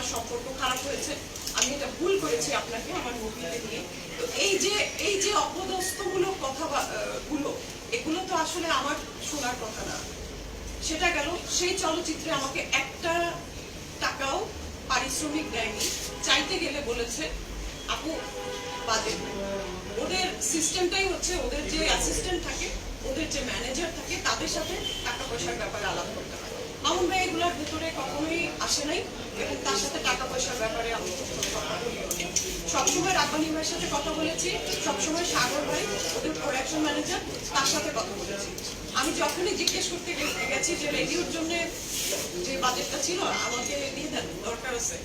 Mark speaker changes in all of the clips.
Speaker 1: আমার সম্পর্ক খারাপ হয়েছে, আমি এটা ভুল করেছি আপনাকে আমার মুভিতে নিয়ে। তো এই যে অপদস্থমূলক কথা গুলো, এগুলো তো আসলে আমার শোনার কথা না। সেটা গেল, সেই চলচ্চিত্রে আমাকে একটা টাকাও পারিশ্রমিক দেয়নি। চাইতে গেলে বলেছে আপু বাদে। ওদের সিস্টেমটাই হচ্ছে ওদের যে অ্যাসিস্ট্যান্ট থাকে, ওদের যে ম্যানেজার থাকে, তাদের সাথে টাকা পয়সার ব্যাপারে আলাপ করতে হয়। মামুন ভাই এগুলোর ভেতরে কখনোই আসে নাই, এবং তার সাথে টাকা পয়সার ব্যাপারে আমি কথা বলিও। সবসময় রাব্বানী ভাইয়ের সাথে কথা বলেছি, সবসময় সাগর ভাই ওদের প্রোডাকশন ম্যানেজার, তার সাথে কথা বলেছি। আমি যখনই জিজ্ঞেস করতে গেছি যে রেডিওর জন্য যে বাজেটটা ছিল আমাকে দিয়ে দেন, দরকার আছে,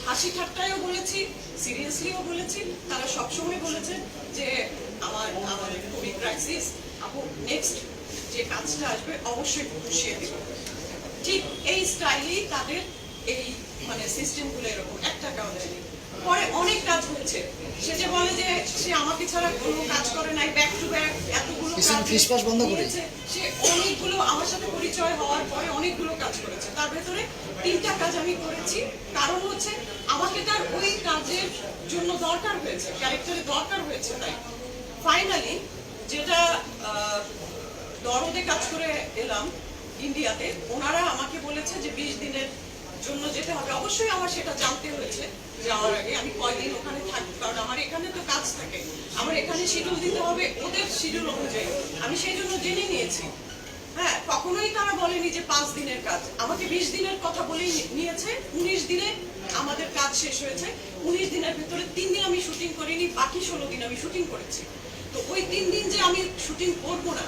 Speaker 1: হাসি ঠাট্টায়ও বলেছি, সিরিয়াসলিও বলেছি, তারা সবসময় বলেছে যে আমাদের খুবই ক্রাইসিস, আপু নেক্সট যে কাজটা আসবে অবশ্যই পুষিয়ে দিব। ঠিক এই স্টাইলেই তাদের এই মানে সিস্টেমগুলো এরকম, এক টাকাও দেয়নি। পরে অনেক কাজ হয়েছে, সে যে বলে যে সে আমাকে ছাড়া কোনো কাজ করে নাই, ব্যাক টু ব্যাক এতগুলো সে অনেকগুলো আমার সাথে পরিচয় হওয়ার পরে অনেকগুলো কাজ করেছে। তার ভেতরে 3টা কাজ আমি করেছি, কারণ হচ্ছে আমাকে তার ওই কাজের জন্য দরকার হয়েছে, ক্যারেক্টারের দরকার হয়েছে। তাই ফাইনালি যেটা দরদে কাজ করে এলাম ইন্ডিয়াতে, ওনারা আমাকে বলেছে যে 20 দিনের জন্য যেতে হবে। অবশ্যই আমার সেটা জানতে হয়েছে যাওয়ার আগে আমি কয়দিন ওখানে থাকবো, কারণ আমার এখানে তো কাজ থাকে, আমার এখানে শিডিউল দিতে হবে ওদের শিডিউল অনুযায়ী, আমি সেই জন্য জেনে নিয়েছি। হ্যাঁ, কখনোই তারা বলেনি যে 5 দিনের কাজ, আমাকে 20 দিনের কথা বলেই নিয়েছে। 19 দিনে আমাদের কাজ শেষ হয়েছে। 19 দিনের ভিতরে 3 দিন আমি শুটিং করিনি, বাকি 16 দিন আমি শুটিং করেছি। তো ওই 3 দিন যে আমি শুটিং করবো না,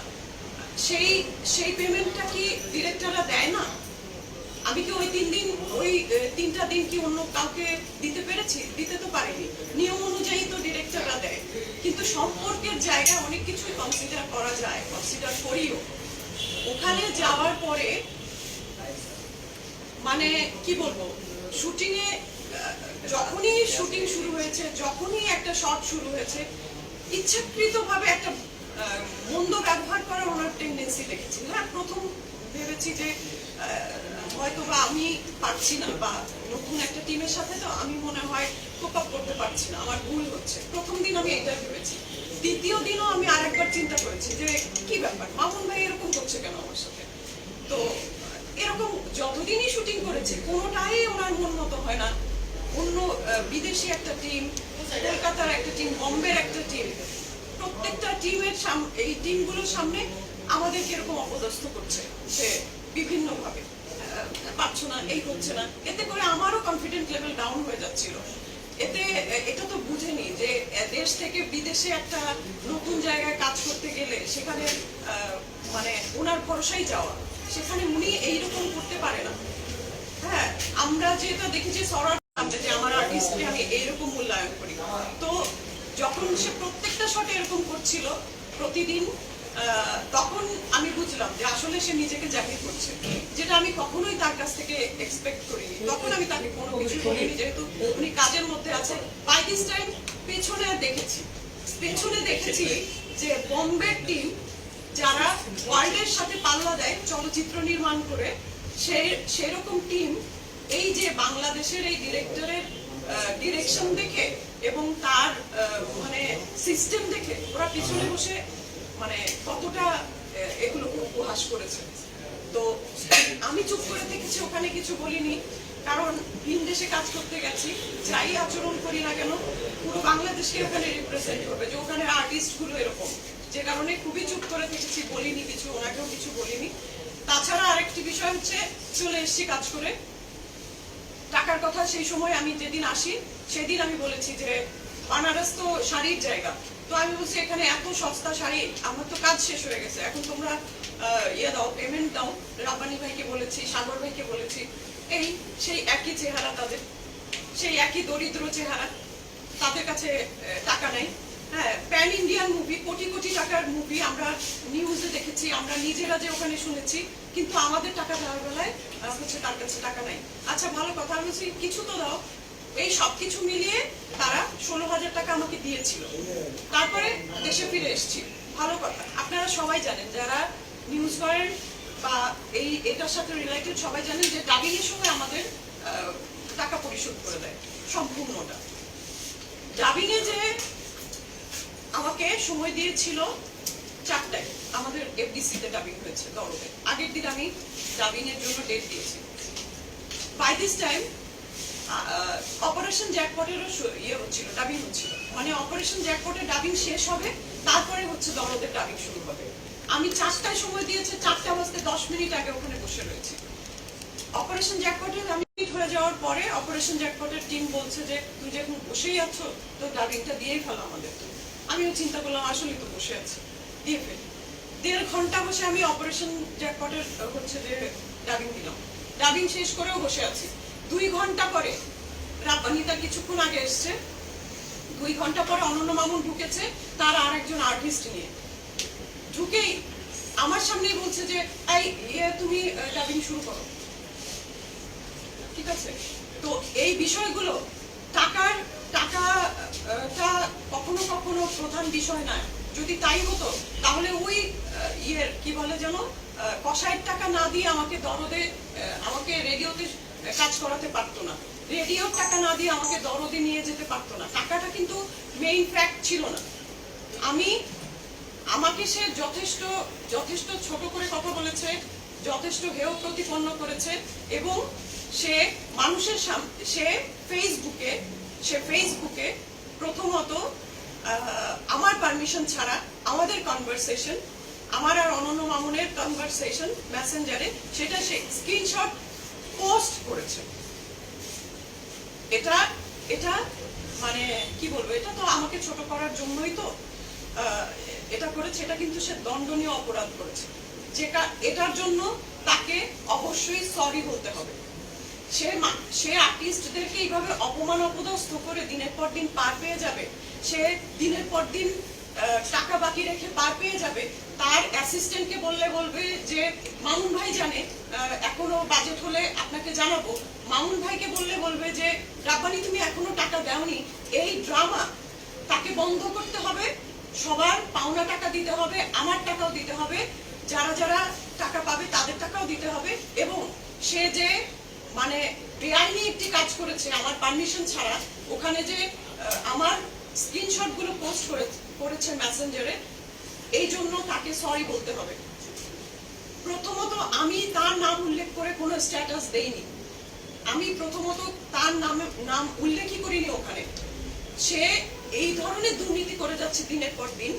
Speaker 1: সেই পেমেন্টটা কি ডিরেক্টররা দেয় না? আমি কি ওই 3 দিন, ওই 3টা দিন কি অন্য কাউকে দিতে পেরেছি? দিতে তো পারিনি। নিয়ম অনুযায়ী তো ডিরেক্টররা দেয়, কিন্তু সম্পর্কের জায়গায় অনেক কিছুই কনসিডার করা যায়, কনসিডার করিও। ওখানে যাওয়ার পরে মানে কি বলবো, শুটিং এ যখনই শুটিং শুরু হয়েছে, যখনই একটা শট শুরু হয়েছে, ইচ্ছাকৃতভাবে একটা মন্দ ব্যবহার করার ওনার টেন্ডেন্সি দেখেছি। হ্যাঁ, প্রথম ভেবেছি যে হয়তো বা আমি পারছি না, বা নতুন একটা টিমের সাথে তো আমি মনে হয় কোপ আপ করতে পারছি না, আমার ভুল হচ্ছে। প্রথম দিন আমি এটা ভেবেছি। দ্বিতীয় দিনও আমি আরেকবার চিন্তা করেছি যে কি ব্যাপার, মামুন ভাই এরকম করছে কেন আমার সাথে। তো এরকম যতদিনই শুটিং করেছি কোনোটাই ওনার মন মতো হয় না। অন্য বিদেশি একটা টিম, কলকাতার একটা টিম, বম্বের একটা টিম, প্রত্যেকটা টিমের এই টিমগুলোর সামনে আমাদেরকে এরকম অপদস্থ করছে সে বিভিন্ন ভাবে, পারছো না, এই হচ্ছে না। এতে করে আমারও কনফিডেন্স লেভেল ডাউন হয়ে যাচ্ছিল। এতে এটা তো বুঝেনি যে দেশ থেকে বিদেশে একটা নতুন জায়গায় কাজ করতে গেলে সেখানে মানে ওনার ভরসাই যাওয়া, সেখানে উনি এইরকম করতে পারে না। হ্যাঁ, আমরা যেটা দেখেছি সরার সামনে যে আমার আর্টিস্টকে আমি এইরকম মূল্যায়ন করি। তো যখন সে প্রত্যেকটা শটে এরকম করছিল প্রতিদিন, তখন আমি বুঝলাম যে আসলে সে নিজেকে জাহির করছে, যেটা আমি কখনোই তার কাছ থেকে এক্সপেক্ট করিনি। তখন আমি তাকে কোনো কিছু বলিনি, যেহেতু উনি কাজের মধ্যে আছে। বাই দিস টাইম পেছনে দেখেছি যে বম্বের টিম যারা ওয়ার্ল্ডের সাথে পাল্লা দেয় চলচ্চিত্র নির্মাণ করে, সেরকম টিম এই যে বাংলাদেশের এই ডিরেক্টরের ডিরেকশন দেখে এবং তার মানে সিস্টেম দেখে ওরা পিছনে বসে মানে কতটা এগুলো উপহাস করেছে। তো আমি চুপ করে দেখেছি, ওখানে কিছু বলিনি, কারণ ভিন দেশে কাজ করতে গেছি, যাই আচরণ করি না কেন পুরো বাংলাদেশকে ওখানে রিপ্রেজেন্ট করবে, যে ওখানে আর্টিস্ট গুলো এরকম, যে কারণে খুবই চুপ করে থেকেছি, বলিনি কিছু, ওনাকেও কিছু বলিনি। তাছাড়া আরেকটি বিষয় হচ্ছে, চলে এসেছি কাজ করে, টাকার কথা সেই সময় আমি যেদিন আসি সেদিন আমি বলেছি যে বানারস তো শাড়ির জায়গা, তো আমি বলছি এখানে এত সস্তা শাড়ি, আমার তো কাজ শেষ হয়ে গেছে, এখন তোমরা দাও, পেমেন্ট দাও। রাব্বানী ভাইকে বলেছি, সাগর ভাইকে বলেছি, এই সেই একই চেহারা তাদের, সেই একই দরিদ্র চেহারা, তাদের কাছে টাকা নাই। হ্যাঁ, pan Indian movie, crore crore টাকার মুভি আমরা নিউজে দেখেছি, আমরা নিজেরা যে ওখানে শুনেছি, কিন্তু আমাদের টাকা দেওয়ার বেলায় হচ্ছে তার কাছে টাকা নাই। আচ্ছা ভালো কথা, আমি বলছি কিছু তো দাও। এই সবকিছু মিলিয়ে তারা 16,000 টাকা আমাকে দিয়েছিল। তারপরে দেশে ফিরে এসেছি। ভালো কথা, আপনারা সবাই জানেন, যারা নিউজ করেন বা এটার সাথে রিলেটেড, সবাই জানেন যে ডাবিং এর সময় আমাদের টাকা পরিশোধ করে দেয় সম্পূর্ণটা। ডাবিং এ যে আমাকে সময় দিয়েছিল 4টায়, আমাদের এফডিসি তে ডাবিং হয়েছে দরদে, আগের দিন আমি ডাবিং এর জন্য ডেট দিয়েছি। বাই দিস টাইম অপারেশন জ্যাকপটেরও ইয়ে হচ্ছিল, ডাবিং হচ্ছিল, মানে অপারেশন জ্যাকপটের ডাবিং শেষ হবে, তারপরে হচ্ছে দরদের ডাবিং শুরু হবে। আমি 4টায় সময় দিয়েছি, 4টা বাজতে 10 মিনিট আগে ওখানে বসে রয়েছি। অপারেশন জ্যাকপটের আমি হয়ে যাওয়ার পরে অপারেশন জ্যাকপটের টিম বলছে যে তুই যখন বসেই আছো তো ডাবিংটা দিয়েই ফেলো আমাদের। আমিও চিন্তা করলাম আসলেই তো বসে আছি, দিয়ে ফেলি। 1.5 ঘন্টা বসে আমি অপারেশন জ্যাকপটের হচ্ছে যে ডাবিং দিলাম, ডাবিং শেষ করেও বসে আছি। 2 ঘন্টা পরে রাব্বানিতা কিছুক্ষণ আগে এসছে, 2 ঘন্টা পরে অনন্য মামুন ঢুকেছে তার আরেকজন আর্টিস্ট নিয়ে। ঢুকেই আমার সামনেই বলছে যে এই তুমি ডাবিং শুরু করো। ঠিক আছে, তো এই বিষয়গুলো টাকাটা কখনো কখনো প্রধান বিষয় না। যদি তাই হতো তাহলে ওই কি বলে যেন কষায়ের টাকা না দিয়ে আমাকে দরদে আমাকে রেডিওতে কাজ করাতে পারতো না, রেডিওর টাকা না দিয়ে আমাকে দরদে নিয়ে যেতে পারতো না। টাকাটা কিন্তু মেইন ফ্যাক্ট ছিল না। আমাকে সে যথেষ্ট ছোট করে কথা বলেছে, যথেষ্ট হেয় প্রতিপন্ন করেছে, এবং সে মানুষের সে ফেসবুকে প্রথমত আমার পারমিশন ছাড়া আমাদের কনভারসেশন, আমার আর অনন্য মামুনের কনভারসেশন মেসেঞ্জারে, সেটা সে স্ক্রিনশট পোস্ট করেছে। এটা মানে কি বলবো, এটা তো আমাকে ছোট করার জন্যই তো এটা করেছে। এটা কিন্তু সে দণ্ডনীয় অপরাধ করেছে, এটার জন্য তাকে অবশ্যই সরি বলতে হবে। সে আর্টিস্টদেরকে এইভাবে অপমান অপদস্থ করে দিনের পর দিন পার পেয়ে যাবে, সে দিনের পর দিন টাকা বাকি রেখে পার পেয়ে যাবে। তার অ্যাসিস্ট্যান্টকে বলবে যে মামুন ভাই জানে, এখনো বাজেট হলে আপনাকে জানাবো। মামুন ভাইকে বলবে যে রাব্বানি তুমি এখনো টাকা দাওনি। এই ড্রামা তাকে বন্ধ করতে হবে, সবার পাওনা টাকা দিতে হবে, আমার টাকাও দিতে হবে, যারা টাকা পাবে তাদের টাকাও দিতে হবে। এবং সে যে মানে বেআইনি একটি কাজ করেছে আমার পারমিশন ছাড়া, ওখানে যে আমার স্ক্রিনশট গুলো পোস্ট করেছে মেসেঞ্জারে, এই জন্য তাকে সরি বলতে হবে। প্রথমত আমি তার নাম উল্লেখ করে কোনো স্ট্যাটাস দেইনি, আমি প্রথমত তার নাম উল্লেখই করিনি ওখানে। সে এই ধরনের দুর্নীতি করে যাচ্ছে দিনের পর দিন,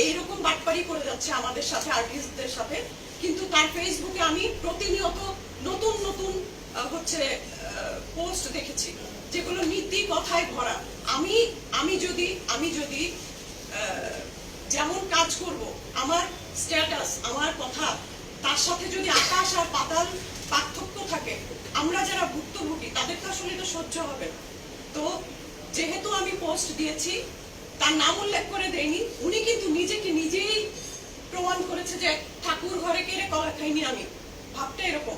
Speaker 1: এইরকম বাটপারি করে যাচ্ছে আমাদের সাথে, আর্টিস্টদের সাথে। কিন্তু তার ফেসবুকে আমি প্রতিনিয়ত নতুন নতুন হচ্ছে পোস্ট দেখেছি যেগুলো নীতি কথায় ভরা। আমি যদি যেমন কাজ করব, আমার স্ট্যাটাস, আমার কথা, তার সাথে যদি আকাশ আর পাতাল পার্থক্য থাকে, আমরা যারা ভুক্তভোগী তাদের তো আসলে এটা সহ্য হবে না। তো যেহেতু আমি পোস্ট দিয়েছি, তার নাম উল্লেখ করে দেয়নি, উনি কিন্তু নিজেকে নিজেই প্রমাণ করেছে যে ঠাকুর ঘরে কেড়ে কলা খাইনি আমি, ভাবটা এরকম।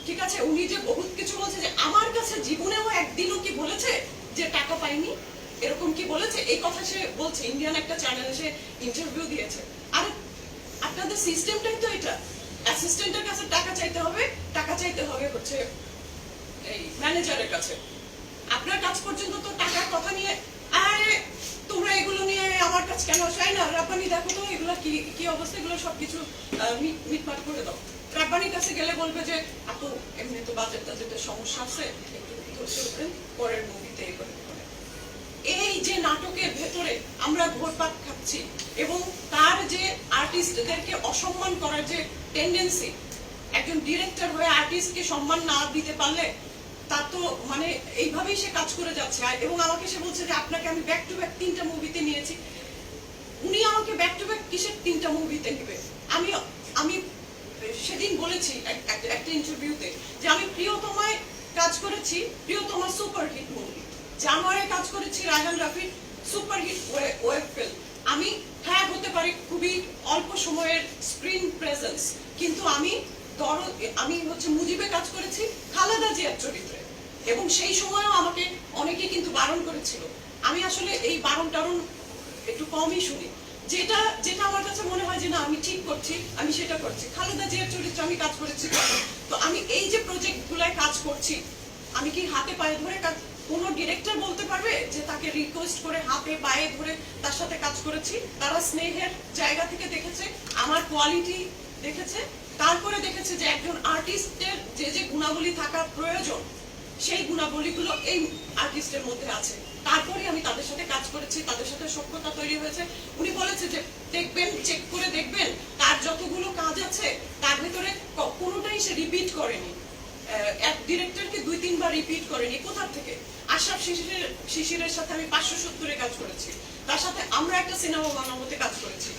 Speaker 1: ঠিক আছে, উনি যে বহুত কিছু বলছে, যে আমার কাছে জীবনেও একদিনও কি বলেছে যে টাকা পাইনি, এরকম কি বলেছে? এই কথা সে বলছে, ইন্ডিয়ান একটা চ্যানেলে সে ইন্টারভিউ দিয়েছে। আর আপনাদের সিস্টেমটাই তো এটা, অ্যাসিস্ট্যান্টের কাছে টাকা চাইতে হবে হচ্ছে এই ম্যানেজারের কাছে। আপনার কাজ পর্যন্ত তো টাকার কথা নিয়ে, আরে তোমরা এগুলো নিয়ে আমার কাছে কেন আসে না, রাব্বানি দেখো তো এগুলো কি অবস্থা, এগুলো সবকিছু মিটমাট করে দাও। রাব্বানির কাছে গেলে বলবে যে আপু এমনি তো বাজেটের সমস্যা আছে, একটু ধরতে পারেন, পরের মুভিতে এই যে নাটকের ভেতরে আমরা ঘোরপাক খাচ্ছি, এবং তার যে আর্টিস্টদেরকে অসম্মান করার যে টেন্ডেন্সি, একজন ডিরেক্টর হয়ে আর্টিস্টকে সম্মান না দিতে পারলে তার তো মানে এইভাবেই সে কাজ করে যাচ্ছে। এবং আমাকে সে বলছে যে আপনাকে আমি ব্যাক টু ব্যাক 3টা মুভিতে নিয়েছি। উনি আমাকে ব্যাক টু ব্যাক কিসের 3টা মুভিতে নেবে? আমি সেদিন বলেছি একটা ইন্টারভিউতে যে আমি প্রিয়তমায় কাজ করেছি, প্রিয়তমা সুপারহিট মুভি। জানুয়ারি কাজ করেছি রায়হান রাফির সুপারহিট ওয়েব ফিল্ম। আমি হ্যাঁ হতে পারে খুবই অল্প সময়ের স্ক্রিন প্রেজেন্স, কিন্তু আমি হচ্ছে মুজিবে কাজ করেছি খালেদা জিয়ার চরিত্রে, এবং সেই সময়ও আমাকে অনেকে কিন্তু বারণ করেছিল। আমি আসলে এই বারণ টারণ একটু কমই শুনি, যেটা আমার কাছে মনে হয় যে না আমি ঠিক করছি, আমি সেটা করছি। খালেদা জিয়ার চরিত্রে আমি কাজ করেছি। তো আমি এই যে প্রজেক্ট গুলায় কাজ করছি, আমি কি হাতে পায়ে ধরে কাজ, কোনো ডিরেক্টর বলতে পারবে যে তাকে রিকোয়েস্ট করে হাতে পায়ে ধরে তার সাথে কাজ করেছি? তারা স্নেহের জায়গা থেকে দেখেছে, আমার কোয়ালিটি দেখেছে, তারপরে দেখেছে যে একজন আর্টিস্টের যে যে গুণাবলী থাকা প্রয়োজন সেই গুণাবলীগুলো এই আর্টিস্টের মধ্যে আছে। তারপরে আমি তাদের সাথে কাজ করেছি, তাদের সাথে সখ্যতা তৈরি হয়েছে। উনি বলেছে যে দেখবেন, চেক করে দেখবেন তার যতগুলো কাজ আছে তার ভিতরে কোনোটাই সে রিপিট করেনি, এক ডিরেক্টরকে 2-3 বার রিপিট করেনি। কোথা থেকে? আশরাফ শিশিরের সাথে আমি 570-এ কাজ করেছি, তার সাথে আমরা একটা সিনেমা বানানোতে কাজ করেছি।